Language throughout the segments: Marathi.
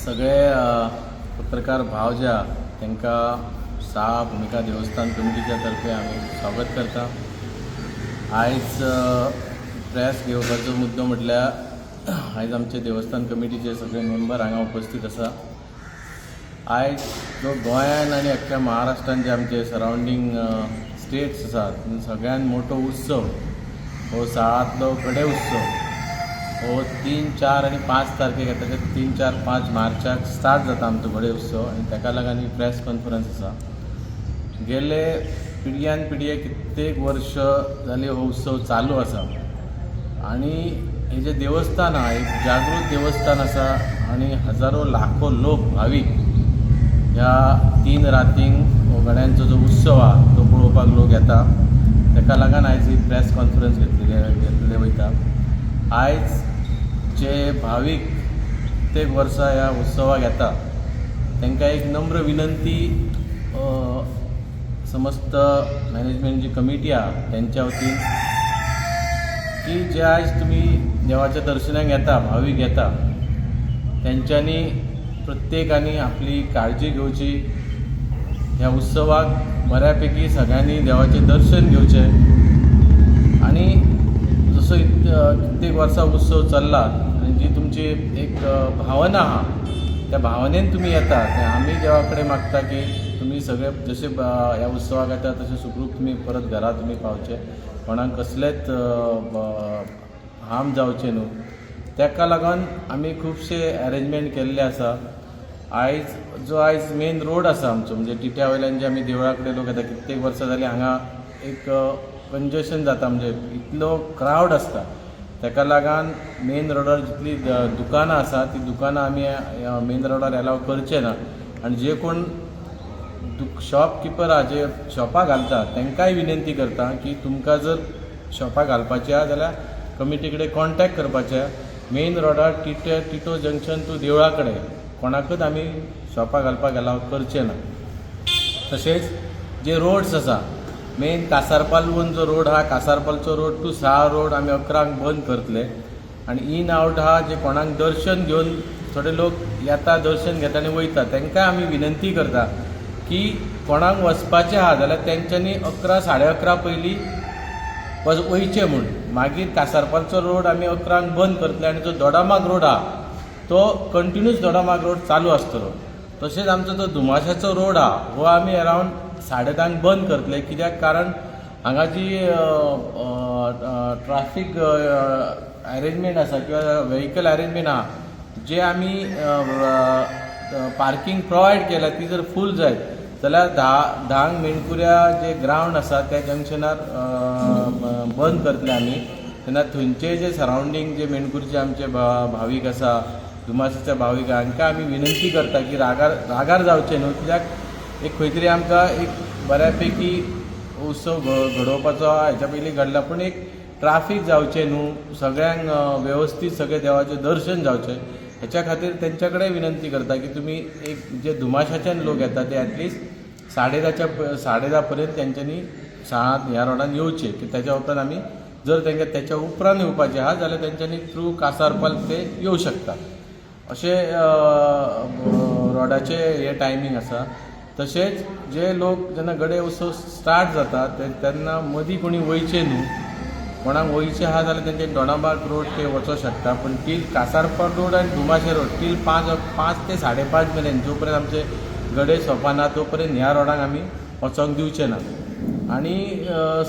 सगळे पत्रकार भाव जे आहा तांकां साहा भुमिका देवस्थान कमिटीच्या तर्फे आमी स्वागत करता। आयज प्रेस घेवपाचो मुद्दो म्हटल्यार आयज आमचे देवस्थान कमिटीचे सगळे मेंबर हांगा उपस्थित आसा। आयज जो गोंयान आनी अख्ख्या महाराष्ट्रान जे आमचे सरावंडींग स्टेट्स आसात सगळ्यान मोठो उत्सव हो साळांतलो गडे उत्सव हो 3, 4 आनी 5 तारखेक येता ते 3, 4, 5 मार्चाक स्टार्ट जाता आमचो गडे उत्सव आनी ताका लागून ही प्रेस कॉन्फरन्स आसा। गेले पिढ्यान पिढये कित्येक वर्ष जाली हो उत्सव चालू आसा आनी हे जे देवस्थान आहा एक जागृत देवस्थान आसा आनी हजारो लाखो लोक भावीक ह्या 3 रातींक हो गड्यांचो जो उत्सव आहा तो पळोवपाक लोक येता। ताका लागून आयज ही प्रेस कॉन्फरन्स घेतलेले वयता। आयज जे भावीक प्रत्येक वर्सा ह्या उत्सवाक येता तांकां एक नम्र विनंती समस्त मॅनेजमेंट जी कमिटी आहा त्यांच्या वतीन की जे आयज तुमी देवाच्या दर्शनाक येता भावीक येता तेंच्यांनी प्रत्येकानी आपली काळजी घेवची। ह्या उत्सवाक बऱ्यापैकी सगळ्यांनी देवाचें दर्शन घेवचें आनी जसो कित्येक वर्सां उत्सव चल्ला आनी जी तुमची एक भावना आहा त्या भावनेन तुमी येता ते आमी देवा कडेन मागता की तुमी सगळे जशे ह्या उत्सवाक येता तशे सुखरूप तुमी परत घरा तुमी पावचे, कोणाक कसलेच हार्म जावचे न्हू। ताका लागून आमी खुबशे अरेंजमेंट केल्ले आसा। आयज मेन रोड आसा आमचो म्हणजे टिट्या वयल्यान जे आमी देवळा कडेन लोक येता कित्येक वर्सां जालीं हांगा एक कंजेशन जाता म्हणजे इतलो क्रावड आसता। ताका लागून मेन रोडार जितली दुकानां आसा ती दुकानां आमी मेन रोडार एलाव करचे ना आनी जे कोण शॉपकिपर आहा जे शॉपां घालता तांकांय विनंती करता की तुमकां जर शॉपां घालपाचें आहा जाल्यार कमिटी कडेन कॉन्टॅक्ट करपाचें। मेन रोडार टिटो जंक्शन टू देवळा कडेन कोणाकच आमी शॉपां घालपाक एलाव करचे ना। तशेंच जे रोड्स आसा मेन कासारपालवून जो रोड आहा कासारपालचो रोड टू साहा रोड आमी 11 बंद करतले आनी इन आउट आहा जे कोणाक दर्शन घेवन थोडे लोक येता दर्शन घेता आनी वयता तांकां आमी विनंती करता की कोणाक वचपाचें आहा जाल्यार तेंच्यांनी 11, 11:30 पयलीं वयचें म्हूण। मागीर कासारपालचो रोड आमी 11 बंद करतले आनी जो दोडामार्ग रोड आहा तो कंटिन्यूस दोडामार्ग रोड चालू आसतलो। तशेंच आमचो जो दुमाशाचो रोड आहा हो आमी अरावंड 10:30 बंद करतले कित्याक कारण हांगा जी ट्रॅफिक अरेंजमेंट आसा किंवा व्हेहिकल अरेंजमेंट आहा जे आमी पार्किंग प्रोवायड केल्या ती जर फूल जायत जाल्यार 10 मेणकुऱ्या जे ग्रावंड आसा त्या जंक्शनार बंद करतले आमी। तेन्ना थंयचे जे सरावंडींग जे मेणकुरीचे आमचे भावीक आसा दुमासाच्या भावीक हांकां आमी विनंती करता की रागार जावचे न्हू कित्याक एक खंय तरी आमकां एक बऱ्यापैकी उत्सव घडोवपाचो हेच्या पयलीं घडला पूण एक ट्राफीक जावचें न्हू सगळ्यांक वेवस्थीत सगळे देवाचें दर्शन जावचें हेच्या खातीर तेंच्या कडेन विनंती करता की तुमी एक जे दुमाशाच्यान लोक येता ते ॲटलिस्ट 10:30 पर्यंत तेंच्यांनी साळांत ह्या रोडान येवचे की त्याच्या उपरांत आमी जर तांकां त्याच्या उपरांत येवपाचें आहा जाल्यार तेंच्यांनी थ्रू कासारपाल ते येवं शकता अशें रोडाचे हे टायमींग आसा। तशेंच जे लोक जेन्ना गडे उत्सव स्टार्ट जाता तेन्ना मदीं कोणी वयचे न्हू कोणाक वयचें आहा जाल्यार तेंचे दोडामार्ग रोड ते वचों शकता पूण टील कासारपाल रोड आनी दुमाशे रोड टील 5 ते 5:30 मेरेन जो पर्यंत आमचे गडे सोंपना तो पर्यंत ह्या रोडाक आमी वचोंक दिवचे ना। आनी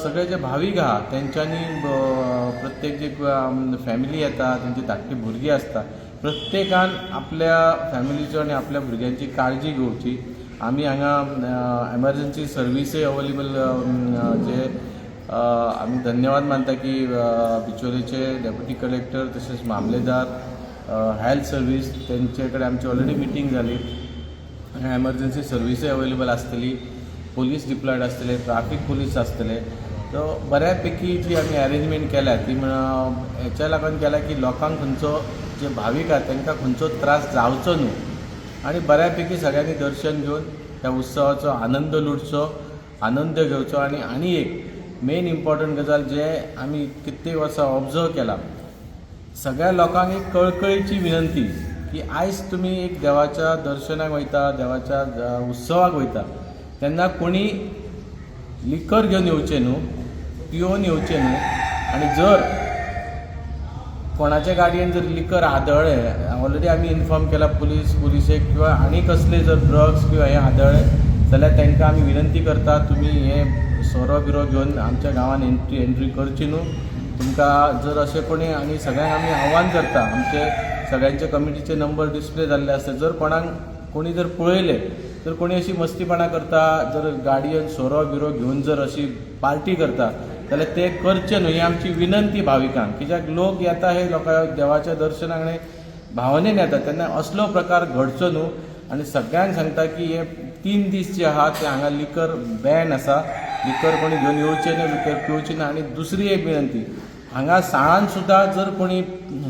सगळे जे भावीक आहा तेंच्यांनी प्रत्येक जे फॅमिली येता तेंची धाकटी भुरगीं आसता प्रत्येकान आपल्या फॅमिलीच्यो आनी आपल्या भुरग्यांची काळजी घेवची। आमी हांगा एमर्जन्सी सर्विसूय अवेलेबल जे आमी धन्यवाद मानता की बिचोलेचे डेप्युटी कलेक्टर तशेंच मामलेदार हेल्थ सर्वीस तेंचे कडेन आमची ऑलरेडी मिटींग जाली। एमर्जन्सी सर्विसूय अवेलेबल आसतली, पोलीस डिप्लॉयड आसतले, ट्राफीक पोलीस आसतले। तो बऱ्यापैकी जी आमी अरेंजमेंट केल्या ती हेच्या लागून केल्या की लोकांक खंयचो जे भावीक आहा तांकां खंयचो त्रास जावचो न्हू आनी बऱ्यापैकी सगळ्यांनी दर्शन घेवन ह्या उत्सवाचो आनंद लुटचो आनंद घेवचो। आनी एक मेन इम्पॉर्टंट गजाल जे आमी कित्येक वर्सां ऑब्जर्व केला सगळ्या लोकांक एक कळकळीची विनंती की आयज तुमी एक देवाच्या दर्शनाक वयता, देवाच्या उत्सवाक वयता तेन्ना कोणी लिकर घेवन येवचें न्हू, पिवन येवचें न्हू. आनी जर कोणाच्या गाडयेन जर लिकर आदळ्ळें, ऑलरेडी आमी इन्फॉर्म केला पुलिसेक किंवा आनी कसले जर ड्रग्स किंवा हें आदळ्ळें जाल्यार तांकां आमी विनंती करता तुमी हें सोरो बिरो घेवन आमच्या गांवान एंट्री करची न्हू. तुमकां जर अशें कोणी, आनी सगळ्यांक आमी आव्हान करता, आमचे सगळ्यांचे कमिटीचे नंबर डिस्प्ले जाल्ले आसता, जर कोणाक कोणी जर पळयले जर कोणी अशी मस्तीपणा करता, जर गाडयेन सोरो बिरो घेवन जर अशी पार्टी करता जाल्यार ते करचे न्हू. ही आमची विनंती भाविकांक, कित्याक लोक येता हे लोकां देवाच्या दर्शनाक आनी भावनेन येता तेन्ना असलो प्रकार घडचो न्हू. आनी सगळ्यांक सांगता की हे 3 दीस जे आहा ते हांगा लिकर बॅन आसा, लिकर कोणी घेवन येवचें न्हू, लिकर पिवचें ना. आनी दुसरी एक विनंती, हांगा साळान सुद्दां जर कोणी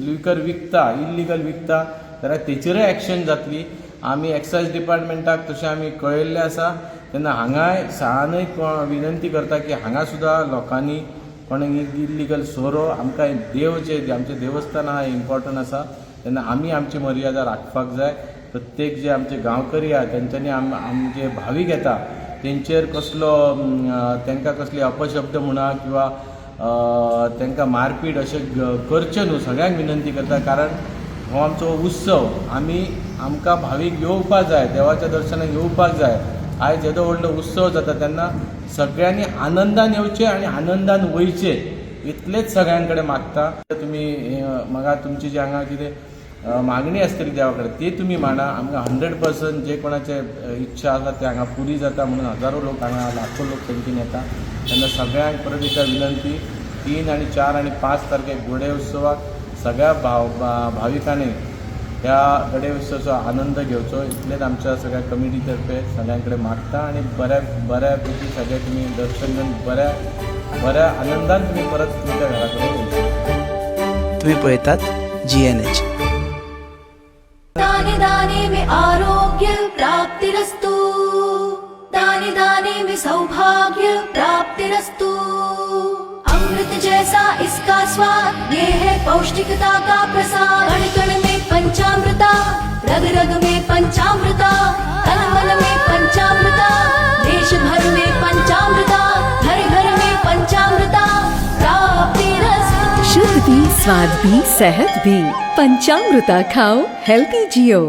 लिकर विकता, इल्लिगल विकता जाल्यार तेचेरय एक्शन जातली. आमी एक्सायज डिपार्टमेंटाक तशें आमी कळयल्लें आसा. तेन्ना हांगाय साळानय विनंती करता की हांगा सुद्दां लोकांनी कोणाक इल्लिगल सोरो, आमकां देव जे आमचें देवस्थान आहा इम्पॉर्टंट आसा, तेन्ना आमी आमची मर्यादा राखपाक जाय. प्रत्येक जे आमचे गांवकरी आहा तेंच्यांनी आमचे भावीक येता तेंचेर कसलो तांकां कसली अपशब्द म्हणा किंवा तांकां मारपीट अशें करचें न्हू. सगळ्यांक विनंती करता, कारण हो आमचो उत्सव, आमकां भावीक येवपाक जाय, देवाच्या दर्शनाक येवपाक जाय. आयज येदो व्हडलो उत्सव जाता तेन्ना सगळ्यांनी आनंदान येवचें आनी आनंदान वयचें, इतलेंच सगळ्यां कडेन मागता. तुमी म्हाका तुमची जी हांगा कितें मागणी आसतली देवा कडेन ती तुमी मांडा. आमकां 100% जे कोणाचे इच्छा आसा ते हांगा पुरी जाता म्हणून हजारो लोक हांगा, लाखो लोक तेंच्यान येता. तेन्ना सगळ्यांक परत एकदा विनंती, 3 आनी 4 आनी 5 तारखेक गडे उत्सवाक सगळ्या भाविकांनी ह्या गडे उत्सवाचो आनंद घेवचो, इतलेंच आमच्या सगळ्या कमिटी तर्फे सगळ्यां कडेन मागता. आनी बऱ्या पैकी सगळे तुमी दर्शन घेवन बऱ्या आनंदान तुमी परत तुमच्या घरा कडेन वचचें. तुम्ही पळयतात GNH. दाने दाने में आरोग्य प्राप्तिरस्तु, दाने दाने में सौभाग्य प्राप्तिरस्तु. अमृत जैसा इसका स्वाद, ये है पौष्टिकता का प्रसाद. कण कण में पंचामृता, रग रग में पंचामृता, तन मन में पंचामृता, देश भर में पंचामृता, घर घर में पंचामृता प्राप्तिरस्तु. शुद्ध भी, स्वाद भी, सेहत भी. पंचामृता खाओ, हेल्दी जियो.